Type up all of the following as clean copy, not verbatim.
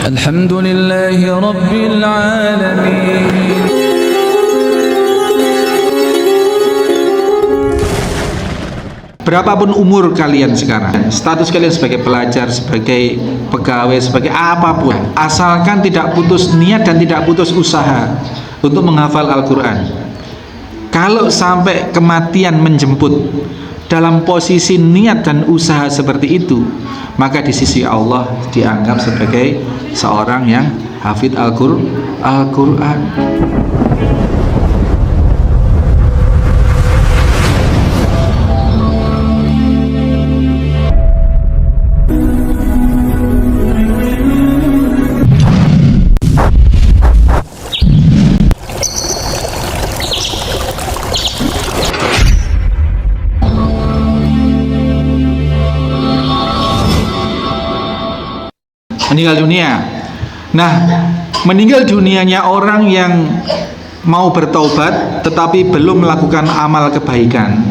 Alhamdulillahi Rabbil Alamin. Berapapun umur kalian sekarang, status kalian sebagai pelajar, sebagai pegawai, sebagai apapun, asalkan tidak putus niat dan tidak putus usaha untuk menghafal Al-Quran. Kalau sampai kematian menjemput dalam posisi niat dan usaha seperti itu, maka di sisi Allah dianggap sebagai seorang yang hafid Al-Quran. Meninggal dunia. Nah, meninggal dunianya orang yang mau bertaubat tetapi belum melakukan amal kebaikan,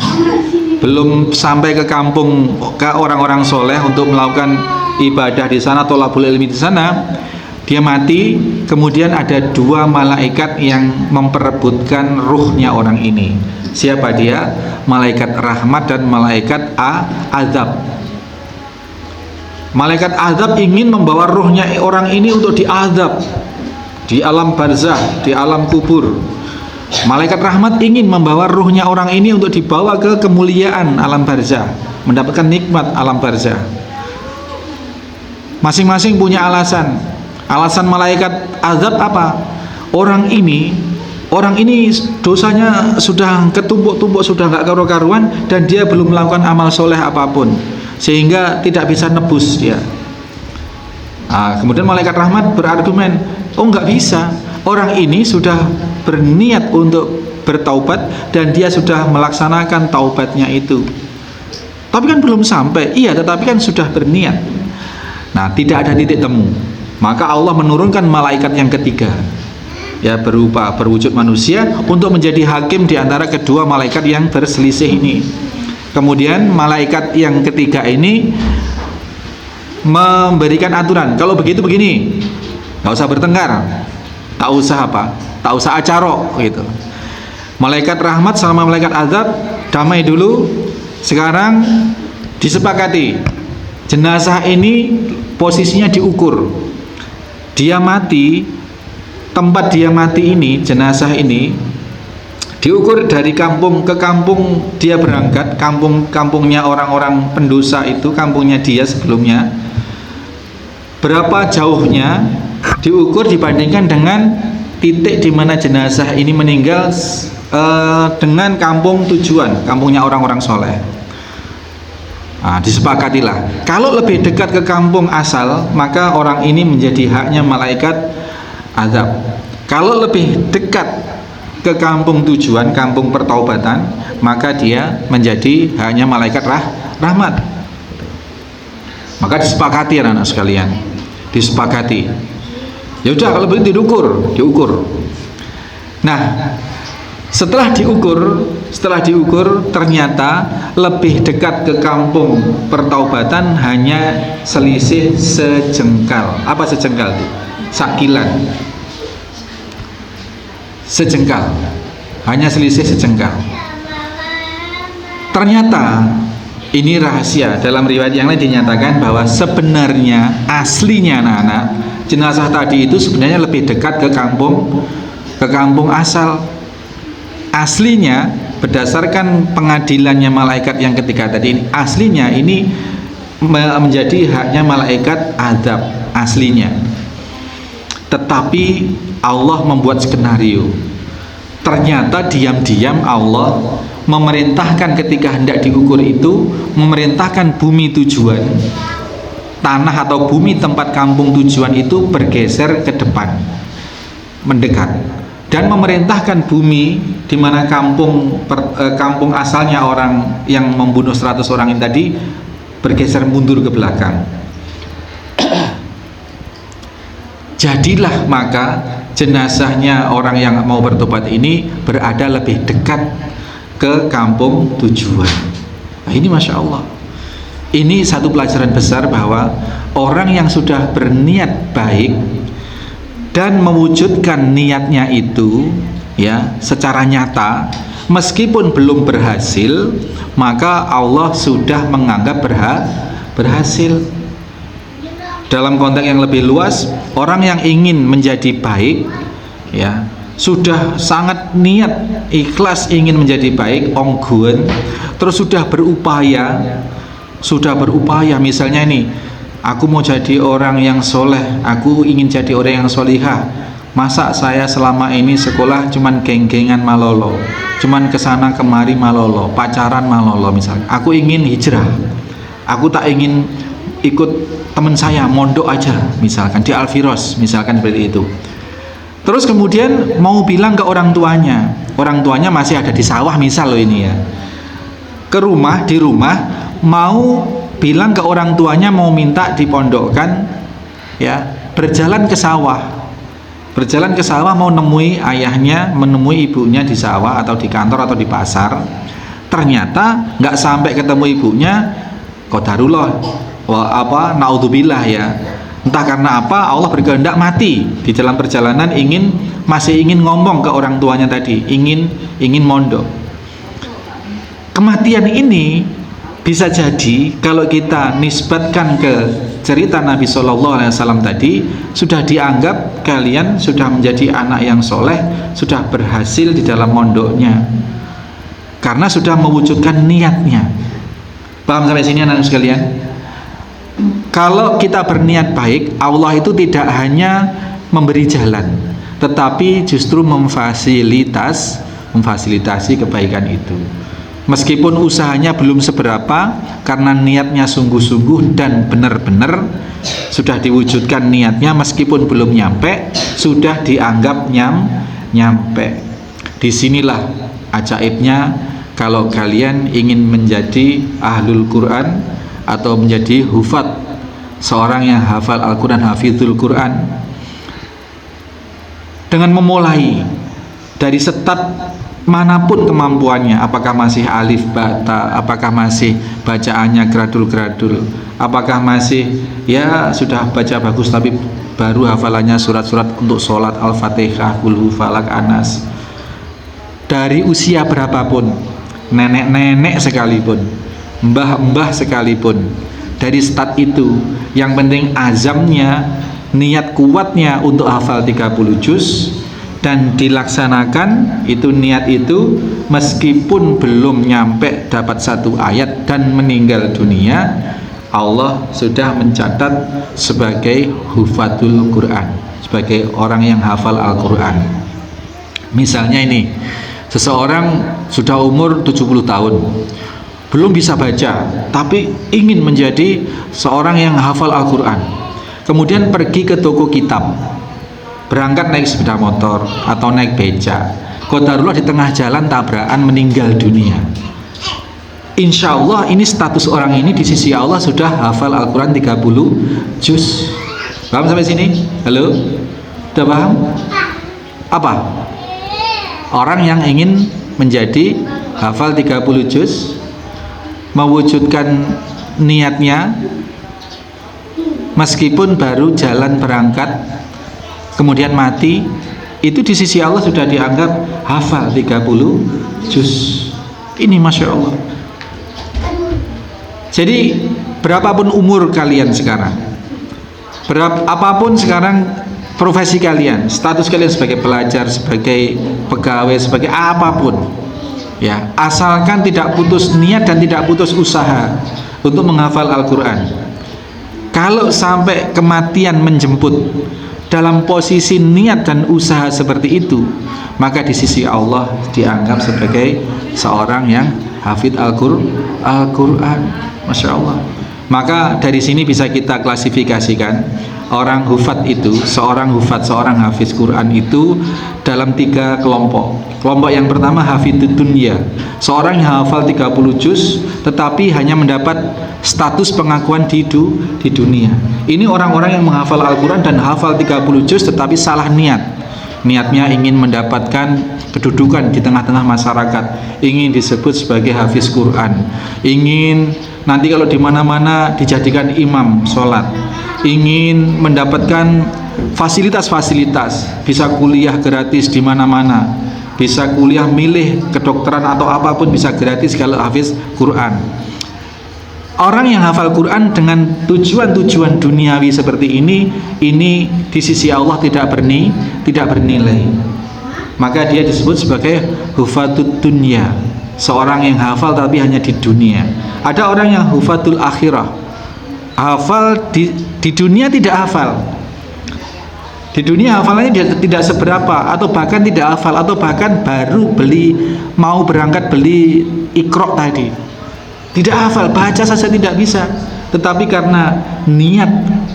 belum sampai ke kampung, ke orang-orang soleh untuk melakukan ibadah di sana, tholabul ilmi di sana, dia mati. Kemudian ada dua malaikat yang memperebutkan ruhnya orang ini. Siapa dia? Malaikat rahmat dan malaikat azab. Malaikat azab ingin membawa ruhnya orang ini untuk diazab di alam barzah, di alam kubur. Malaikat rahmat ingin membawa ruhnya orang ini untuk dibawa ke kemuliaan alam barzah, mendapatkan nikmat alam barzah. Masing-masing punya alasan. Alasan malaikat azab apa? Orang ini dosanya sudah ketumpuk-tumpuk, sudah gak karu-karuan, dan dia belum melakukan amal soleh apapun, sehingga tidak bisa nebus dia. Kemudian malaikat rahmat berargumen, oh nggak bisa, orang ini sudah berniat untuk bertaubat dan dia sudah melaksanakan taubatnya itu, tapi kan belum sampai. Iya, tetapi kan sudah berniat. Nah, tidak ada titik temu. Maka Allah menurunkan malaikat yang ketiga, ya, berwujud manusia, untuk menjadi hakim di antara kedua malaikat yang berselisih ini. Kemudian malaikat yang ketiga ini memberikan aturan, kalau begitu begini, nggak usah bertengkar, tak usah acarok gitu. Malaikat rahmat sama malaikat azab damai dulu. Sekarang disepakati, jenazah ini posisinya diukur. Dia mati, tempat dia mati ini, jenazah ini diukur dari kampung ke kampung dia berangkat, kampungnya orang-orang pendosa itu, kampungnya dia sebelumnya, berapa jauhnya diukur dibandingkan dengan titik di mana jenazah ini meninggal dengan kampung tujuan, kampungnya orang-orang soleh. Disepakatilah, kalau lebih dekat ke kampung asal, maka orang ini menjadi haknya malaikat azab. Kalau lebih dekat ke kampung tujuan, kampung pertaubatan, maka dia menjadi hanya malaikat rahmat. Maka disepakati, anak-anak sekalian, disepakati. Ya udah, kalau begitu diukur. Nah, setelah diukur ternyata lebih dekat ke kampung pertaubatan hanya selisih sejengkal. Apa sejengkal itu? Sakilan. Sejengkal, hanya selisih sejengkal. Ternyata ini rahasia. Dalam riwayat yang lain dinyatakan bahwa sebenarnya aslinya anak-anak, jenazah tadi itu sebenarnya lebih dekat ke kampung asal. Aslinya berdasarkan pengadilannya malaikat yang ketiga tadi ini, aslinya ini menjadi haknya malaikat azab aslinya. Tetapi Allah membuat skenario. Ternyata diam-diam Allah memerintahkan ketika hendak diukur itu, memerintahkan bumi tujuan, tanah atau bumi tempat kampung tujuan itu bergeser ke depan, mendekat, dan memerintahkan bumi di mana kampung asalnya orang yang membunuh 100 orang ini tadi bergeser mundur ke belakang. Jadilah maka jenazahnya orang yang mau bertobat ini berada lebih dekat ke kampung tujuan. Nah, ini Masya Allah, ini satu pelajaran besar bahwa orang yang sudah berniat baik dan mewujudkan niatnya itu ya secara nyata, meskipun belum berhasil, maka Allah sudah menganggap berhasil. Dalam konteks yang lebih luas, orang yang ingin menjadi baik ya sudah sangat niat ikhlas ingin menjadi baik, ongguan, terus sudah berupaya misalnya ini, aku mau jadi orang yang soleh, aku ingin jadi orang yang solihah. Masa saya selama ini sekolah cuman geng-gengan malolo, cuman kesana kemari malolo, pacaran malolo misalnya. Aku ingin hijrah, aku tak ingin ikut teman saya mondok aja misalkan di Alfiros misalkan seperti itu. Terus kemudian mau bilang ke orang tuanya masih ada di sawah misal loh ini ya, di rumah mau bilang ke orang tuanya mau minta dipondokkan ya, berjalan ke sawah mau nemui ayahnya, menemui ibunya di sawah atau di kantor atau di pasar. Ternyata nggak sampai ketemu ibunya, qadarullah naudzubillah ya, entah karena apa Allah berkehendak mati di dalam perjalanan, masih ingin ngomong ke orang tuanya tadi, ingin mondok. Kematian ini bisa jadi kalau kita nisbatkan ke cerita Nabi SAW tadi, sudah dianggap kalian sudah menjadi anak yang soleh, sudah berhasil di dalam mondoknya karena sudah mewujudkan niatnya. Paham sampai sini anak sekalian? Kalau kita berniat baik, Allah itu tidak hanya memberi jalan, tetapi justru memfasilitasi kebaikan itu. Meskipun usahanya belum seberapa, karena niatnya sungguh-sungguh dan benar-benar sudah diwujudkan niatnya, meskipun belum nyampe, sudah dianggap nyampe. Disinilah ajaibnya kalau kalian ingin menjadi ahlul Quran atau menjadi hufat, seorang yang hafal Al-Quran, hafizul Quran, dengan memulai dari setat manapun kemampuannya, apakah masih alif bata, apakah masih bacaannya gradul-gradul, apakah masih ya sudah baca bagus tapi baru hafalannya surat-surat untuk sholat, Al-Fatihah, Qul Hu, Falak, Anas, dari usia berapapun, nenek-nenek sekalipun, mbah-mbah sekalipun, dari stat itu yang penting azamnya, niat kuatnya untuk hafal 30 juz dan dilaksanakan itu, niat itu meskipun belum nyampe dapat 1 ayat dan meninggal dunia, Allah sudah mencatat sebagai hufatul Quran, sebagai orang yang hafal Al-Quran. Misalnya ini, seseorang sudah umur 70 tahun, belum bisa baca, tapi ingin menjadi seorang yang hafal Al-Quran. Kemudian pergi ke toko kitab, berangkat naik sepeda motor atau naik beca, qadarullah di tengah jalan tabrakan meninggal dunia. Insya Allah ini status orang ini di sisi Allah sudah hafal Al-Quran 30 juz. Paham sampai sini? Halo? Udah paham? Apa? Orang yang ingin menjadi hafal 30 juz, mewujudkan niatnya meskipun baru jalan berangkat kemudian mati, itu di sisi Allah sudah dianggap hafal 30 juz. Ini Masya Allah. Jadi berapapun umur kalian sekarang, apapun sekarang profesi kalian, status kalian sebagai pelajar, sebagai pegawai, sebagai apapun ya, asalkan tidak putus niat dan tidak putus usaha untuk menghafal Al-Quran. Kalau sampai kematian menjemput dalam posisi niat dan usaha seperti itu, maka di sisi Allah dianggap sebagai seorang yang hafid Al-Quran. Masya Allah. Maka dari sini bisa kita klasifikasikan orang hufat itu, seorang hafiz Quran itu dalam 3 kelompok. Kelompok yang pertama hafidud dunya, seorang yang hafal 30 juz tetapi hanya mendapat status pengakuan di dunia. Ini orang-orang yang menghafal Al-Quran dan hafal 30 juz tetapi salah niat, niatnya ingin mendapatkan kedudukan di tengah-tengah masyarakat, ingin disebut sebagai hafiz Quran, ingin nanti kalau di mana-mana dijadikan imam sholat, ingin mendapatkan fasilitas-fasilitas, bisa kuliah gratis di mana-mana, bisa kuliah milih kedokteran atau apapun bisa gratis kalau hafiz Quran. Orang yang hafal Quran dengan tujuan-tujuan duniawi seperti ini di sisi Allah tidak bernilai. Maka dia disebut sebagai hufatud dunya, seorang yang hafal tapi hanya di dunia. Ada orang yang hufatul akhirah, hafal di dunia tidak hafal. Di dunia hafalannya tidak seberapa, atau bahkan tidak hafal, atau bahkan baru mau berangkat beli Iqra tadi. Tidak hafal, baca saja tidak bisa. Tetapi karena niat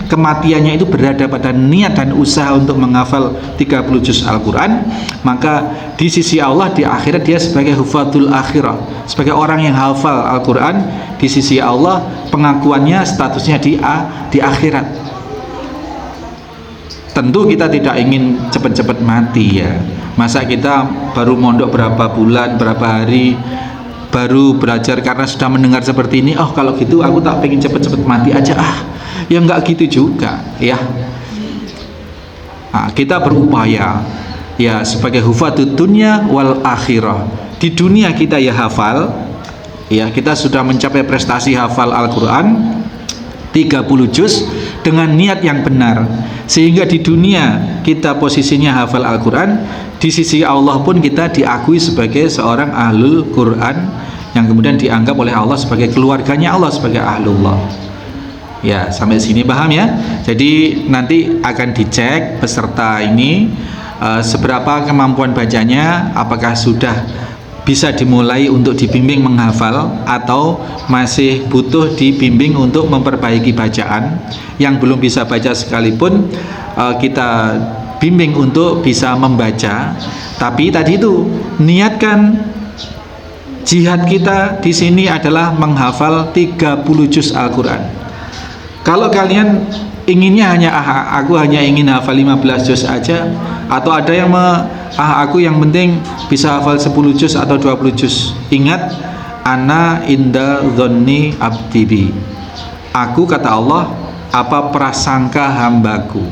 kematiannya itu berada pada niat dan usaha untuk menghafal 30 juz Al-Quran, maka di sisi Allah di akhirat dia sebagai hufatul akhirah, sebagai orang yang hafal Al-Quran. Di sisi Allah pengakuannya, statusnya di akhirat. Tentu kita tidak ingin cepat-cepat mati ya. Masa kita baru mondok berapa bulan, berapa hari, baru belajar karena sudah mendengar seperti ini, oh kalau gitu aku tak pengen cepet-cepet mati aja, ya enggak gitu juga ya. Nah, kita berupaya ya sebagai hufatud dunya wal akhirah. Di dunia kita ya hafal ya, kita sudah mencapai prestasi hafal Al-Quran 30 juz dengan niat yang benar, sehingga di dunia kita posisinya hafal Al-Quran, di sisi Allah pun kita diakui sebagai seorang ahlul Quran yang kemudian dianggap oleh Allah sebagai keluarganya Allah, sebagai ahlullah. Ya, sampai sini paham ya? Jadi nanti akan dicek peserta ini seberapa kemampuan bacanya, apakah sudah bisa dimulai untuk dibimbing menghafal atau masih butuh dibimbing untuk memperbaiki bacaan. Yang belum bisa baca sekalipun kita bimbing untuk bisa membaca. Tapi tadi itu niatkan jihad kita di sini adalah menghafal 30 juz Al-Quran. Kalau kalian inginnya hanya aku hanya ingin hafal 15 juz aja, atau ada yang aku yang penting bisa hafal 10 juz atau 20 juz. Ingat, ana inda dzanni abdi bi. Aku, kata Allah, apa prasangka hambaku.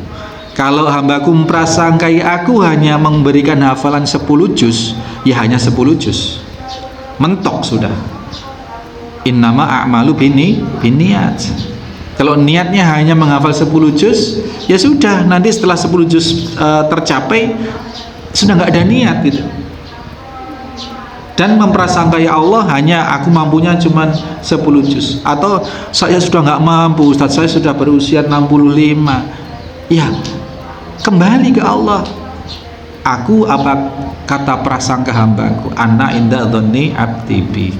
Kalau hambaku memprasangkai aku hanya memberikan hafalan 10 juz, ya hanya 10 juz. Mentok sudah. Innama a'malu binniyat. Kalau niatnya hanya menghafal 10 juz, ya sudah, nanti setelah 10 juz tercapai sudah nggak ada niat gitu. Dan memprasangkai Allah hanya aku mampunya cuma 10 juz, atau saya sudah nggak mampu, Ustaz, saya sudah berusia 65. Ya, kembali ke Allah. Aku apa kata prasangka hambaku, ana inda dzanni abdi bi.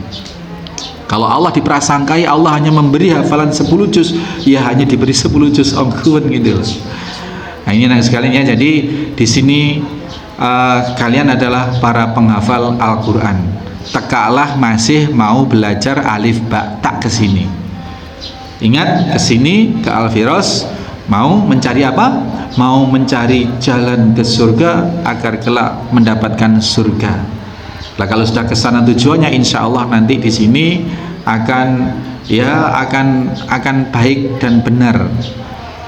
Kalau Allah diprasangkai, Allah hanya memberi hafalan 10 juz, ya hanya diberi 10 juz ongkun gitu. Nah ini anak sekalian ya, jadi di sini kalian adalah para penghafal Al-Quran. Tekalah masih mau belajar alif ba tak ke sini. Ingat, ke sini ke Al-Firas mau mencari apa? Mau mencari jalan ke surga agar kelak mendapatkan surga. Nah, kalau sudah ke sana tujuannya, insya Allah nanti di sini akan baik dan benar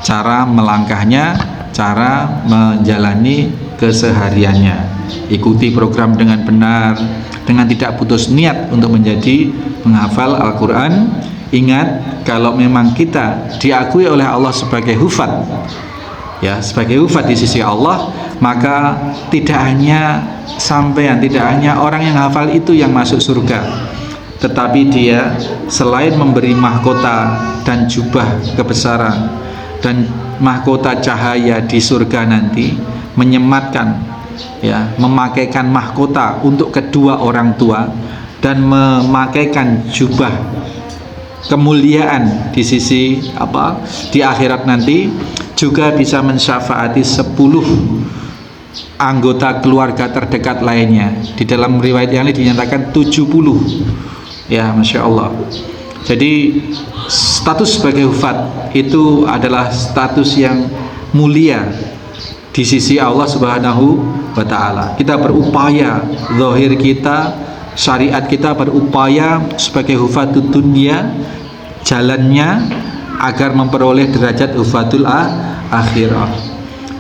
cara melangkahnya, cara menjalani kesehariannya. Ikuti program dengan benar, dengan tidak putus niat untuk menjadi penghafal Al-Quran. Ingat, kalau memang kita diakui oleh Allah sebagai hufat, ya sebagai hufat di sisi Allah, maka tidak hanya sampean, tidak hanya orang yang hafal itu yang masuk surga, tetapi dia selain memberi mahkota dan jubah kebesaran dan mahkota cahaya di surga nanti, menyematkan ya, memakaikan mahkota untuk kedua orang tua dan memakaikan jubah kemuliaan di sisi di akhirat nanti, juga bisa mensyafaati 10 anggota keluarga terdekat lainnya. Di dalam riwayat yang ini dinyatakan 70. Ya, Masya Allah. Jadi status sebagai hufat itu adalah status yang mulia, di sisi Allah Subhanahu wa taala. Kita berupaya, zahir kita, syariat kita berupaya sebagai hufatud dunya, jalannya agar memperoleh derajat hufatul akhirah.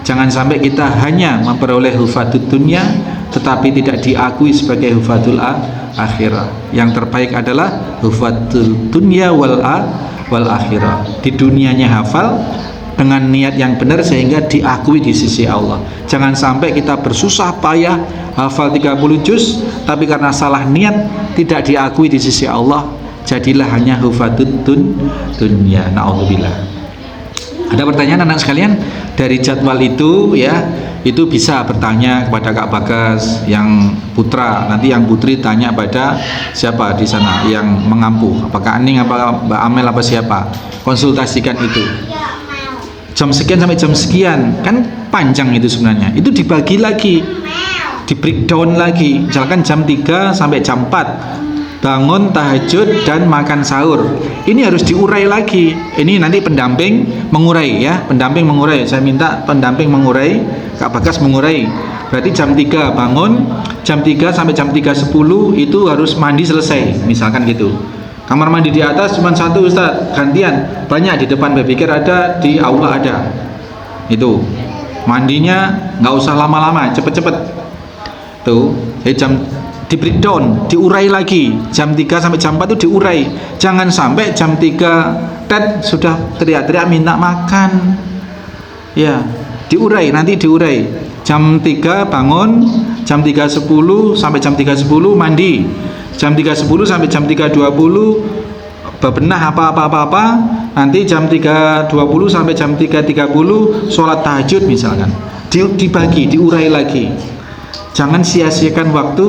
Jangan sampai kita hanya memperoleh hufatud dunya tetapi tidak diakui sebagai hufatul akhirah. Yang terbaik adalah hufatul dunya wal akhirah. Di dunianya hafal dengan niat yang benar sehingga diakui di sisi Allah. Jangan sampai kita bersusah payah hafal 30 juz tapi karena salah niat tidak diakui di sisi Allah, jadilah hanya hufatud dunya. Na'udzubillah. Ada pertanyaan anak sekalian dari jadwal itu ya, itu bisa bertanya kepada Kak Bagas yang putra, nanti yang putri tanya pada siapa di sana yang mengampu, apakah Aning apa Mbak Amel apa siapa, konsultasikan itu. Jam sekian sampai jam sekian kan panjang itu sebenarnya, itu dibagi lagi, di breakdown lagi. Misalkan jam 3 sampai jam 4 bangun, tahajud dan makan sahur, ini harus diurai lagi. Ini nanti pendamping mengurai ya, pendamping mengurai, saya minta pendamping mengurai, Kak Bagas mengurai. Berarti jam 3 bangun, jam 3 sampai jam 3.10 itu harus mandi selesai, misalkan gitu. Kamar mandi di atas cuma satu Ustaz, gantian, banyak di depan berpikir ada, di aula ada. Itu mandinya nggak usah lama-lama, cepet-cepet tuh. Jam di breakdown, diurai lagi. Jam 3 sampai jam 4 itu diurai. Jangan sampai jam 3 tet sudah teriak-teriak minta makan. Ya, diurai, nanti diurai. Jam 3 bangun, jam 3.10 sampai jam 3.10 mandi. Jam 3.10 sampai jam 3.20 bebenah apa-apa. Nanti jam 3.20 sampai jam 3.30 sholat tahajud misalkan. Dibagi, diurai lagi. Jangan sia-siakan waktu,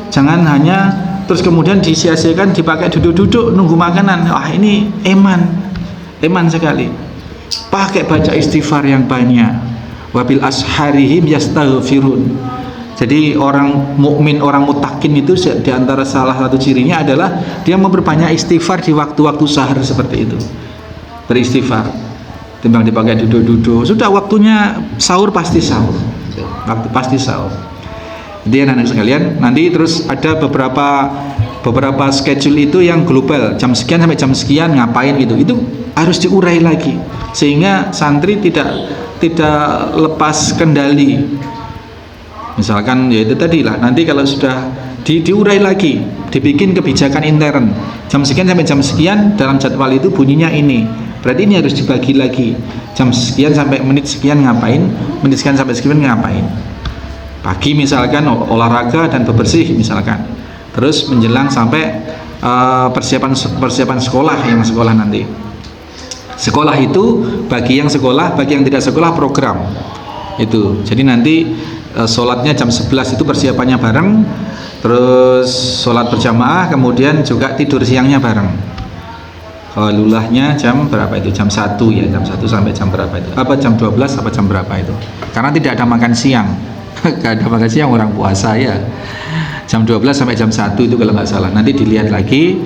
jangan hanya terus kemudian disia-siakan dipakai duduk-duduk nunggu makanan. Wah, ini eman sekali. Pakai baca istighfar yang banyak. Wabil asharihim yastaghfirun. Jadi orang mukmin, orang mutakin itu diantara salah satu cirinya adalah dia memperbanyak istighfar di waktu-waktu sahar seperti itu. Beristighfar, timbang dipakai duduk-duduk. Sudah waktunya sahur pasti sahur. Waktu pasti sahur. Jadi anak-anak sekalian, nanti terus ada beberapa schedule itu yang global, jam sekian sampai jam sekian ngapain gitu. Itu harus diurai lagi sehingga santri tidak lepas kendali. Misalkan ya itu tadi lah, nanti kalau sudah diurai lagi, dibikin kebijakan intern. Jam sekian sampai jam sekian dalam jadwal itu bunyinya ini. Berarti ini harus dibagi lagi. Jam sekian sampai menit sekian ngapain, menit sekian sampai sekian ngapain. Pagi misalkan olahraga dan bebersih misalkan. Terus menjelang sampai persiapan sekolah, yang sekolah nanti. Sekolah itu bagi yang sekolah, bagi yang tidak sekolah program. Itu. Jadi nanti sholatnya jam 11 itu persiapannya bareng, terus sholat berjamaah, kemudian juga tidur siangnya bareng. Lulahnya jam berapa itu? Jam 1 ya, jam 1 sampai jam berapa itu? Apa jam 12 apa jam berapa itu? Karena tidak ada makan siang. Gak ada makan siang, orang puasa ya. Jam 12 sampai jam 1 itu kalau nggak salah. Nanti dilihat lagi,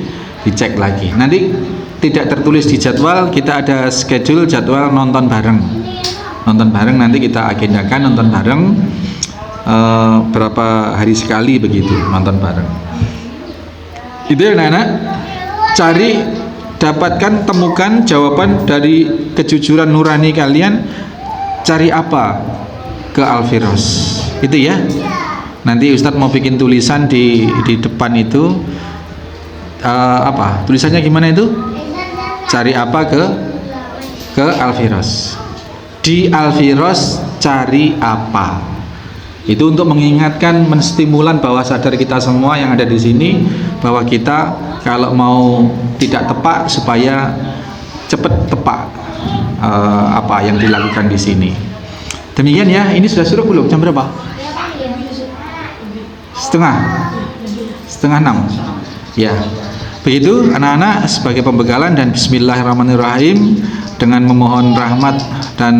dicek lagi. Nanti tidak tertulis di jadwal, kita ada schedule jadwal nonton bareng. Nonton bareng nanti kita agendakan nonton bareng. Berapa hari sekali begitu nonton bareng. Itu ya anak-anak, cari, dapatkan, temukan jawaban dari kejujuran nurani kalian. Cari apa ke Al-Firas itu ya. Nanti Ustadz mau bikin tulisan di depan itu, apa tulisannya gimana itu? Cari apa ke Al-Firas. Di Al-Firas cari apa? Itu untuk mengingatkan, menstimulan bawah sadar kita semua yang ada di sini bahwa kita kalau mau tidak tepak supaya cepat tepak apa yang dilakukan di sini. Demikian ya. Ini sudah suruh belum? Jam berapa? Setengah 6 ya. Begitu anak-anak sebagai pembekalan, dan bismillahirrahmanirrahim. Dengan memohon rahmat dan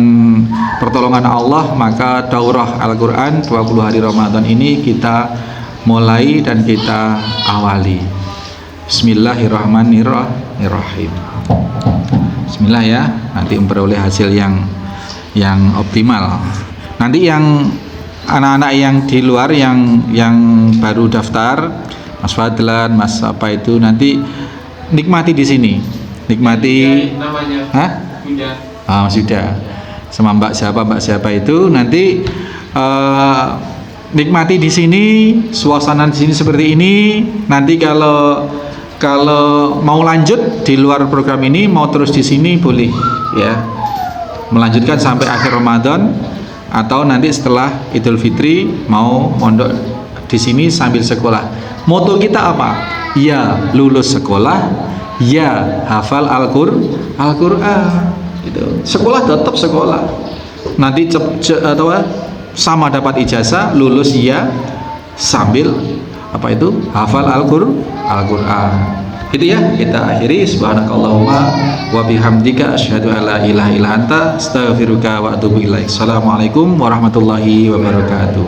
pertolongan Allah, maka daurah Al-Quran 20 hari Ramadan ini kita mulai dan kita awali. Bismillahirrahmanirrahim. Bismillah ya, nanti memperoleh hasil yang optimal. Nanti yang anak-anak yang di luar yang baru daftar, Mas Fadlan, Mas apa itu, nanti nikmati di sini. Nikmati namanya. Hah? Udah. Mas Yuda sama Mbak siapa itu nanti nikmati di sini, suasana di sini seperti ini. Nanti kalau mau lanjut di luar program ini, mau terus di sini boleh ya, melanjutkan sampai akhir Ramadan, atau nanti setelah Idul Fitri mau mondok di sini sambil sekolah. Moto kita apa? Ya lulus sekolah, ya hafal Al-Qur'an. Gitu. Sekolah tetap sekolah. Nanti sama dapat ijazah, lulus ya sambil apa itu? Hafal Al-Qur'an. Itu ya, kita akhiri. Subhanakallahumma wa bihamdika asyhadu an la ilaha illa anta astaghfiruka wa atubu ilaik. Assalamualaikum warahmatullahi wabarakatuh.